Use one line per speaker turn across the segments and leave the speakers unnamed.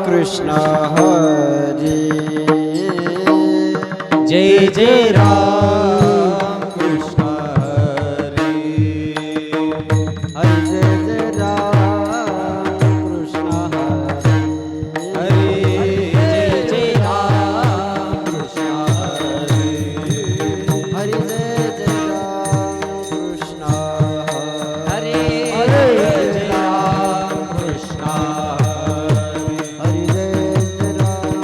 कृष्ण हरी
जय जय राम कृष्ण हरी
हरी जय जय राम कृष्ण हरी
हरे जय जय राम कृष्ण हरे
हरी जय जय राम कृष्ण
हरे
हरी
जय जय राम कृष्ण हरे
हरी जय जय राम कृष्ण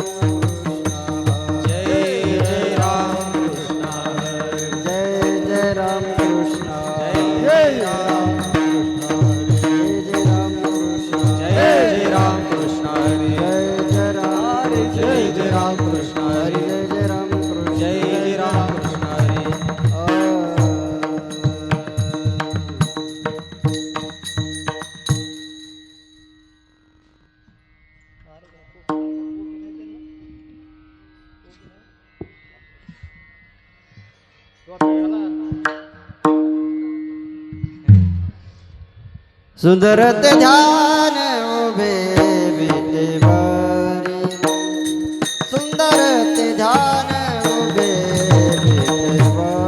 जय जय राम कृष्ण हरे
जय जय राम कृष्ण
जय राम
जय जय राम कृष्ण
जय जय राम कृष्ण
हरी
हरे
जय जय राम कृष्ण
जय जय राम कृष्ण हरे
सुंदर ते ध्यान उभे विटेवरी सुंदर ते ध्यान उभे विटेवरी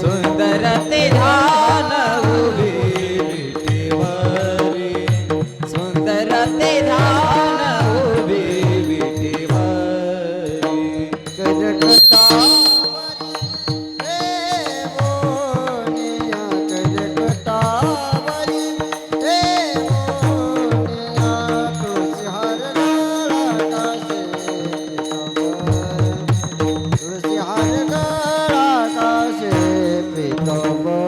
सुंदर ते ध्यान उभे विटेवरी सुंदर ते ध्यान उभे विटेवरी
कजकटावरी हे मोनिया कजकटावरी हे मोनिया तुळसी हार गळा काशे पीतांबर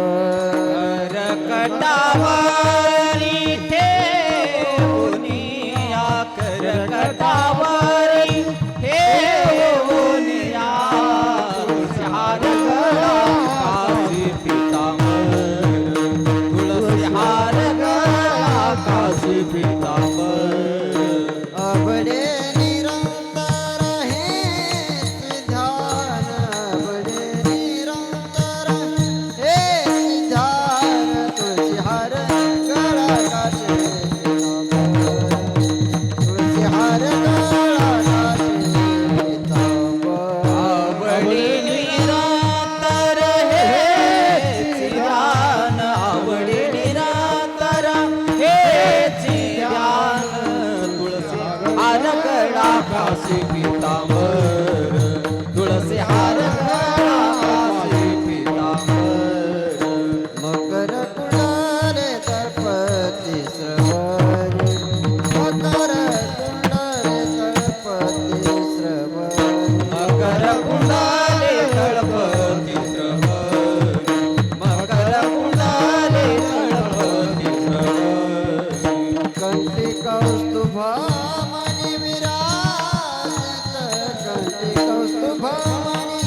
करकटावरी ठेवूनिया करकटावरी ठेवूनिया तुळसी हार गळा काशी पीतांबर तुळसी हार गळा काशी पीतांबर
अबडे निरंतर हे ध्यान अबडे निरंतर हे ध्यान तुळसी हार गळा काशे तुळसी हार गळा काशे
आवडी निरंतर हेच ध्यान आवडी निरंतर हेच ध्यान तुळसी हार गळा काशी पीतांबर तुळसी हार गळा काशी पीतांबर
मकर कुंडले तळपती श्रवणी मकर कुंडले तळपती श्रवणी
मकर कुंडले तळपती श्रवणी मकर कुंडले तळपती श्रवणी
कंठी कौस्तुभमणि विराजित कंठी कौस्तुभमणि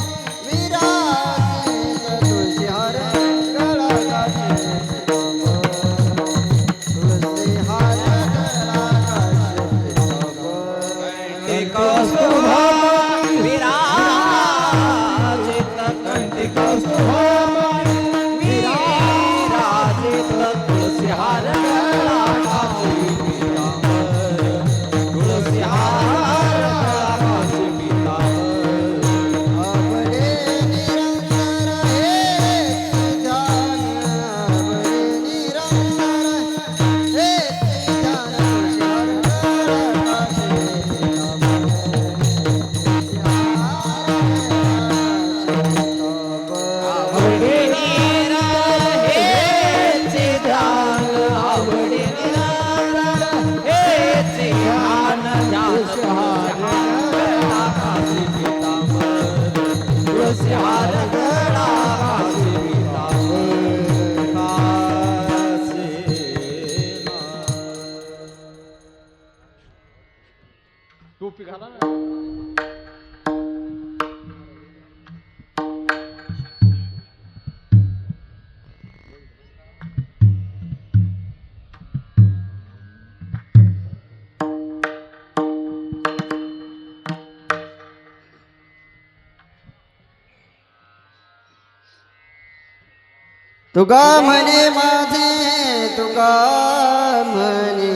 विराजित तुळसी हार गळा काशे तुळसी हार गळा काशे
कंठी कौस्तुभमणि विराजित कंठी कौस्तुभमणि विराजित तुळसी हार गळा काशी पीतांबर तुळसी हार गळा काशी पीतांबर
अबडे निरंतर हेच ध्यान अबडे निरंतर हेच ध्यान तुळसी हार गळा काशे
आवडी निरंतर हेच ध्यान आवडी निरंतर हेच ध्यान तुळसी हार गळा काशी पीतांबर तुळसी हार गळा काशी पीतांबर काशी टोपी घाला ना
तुगा म्हणे माझे तुगा म्हणे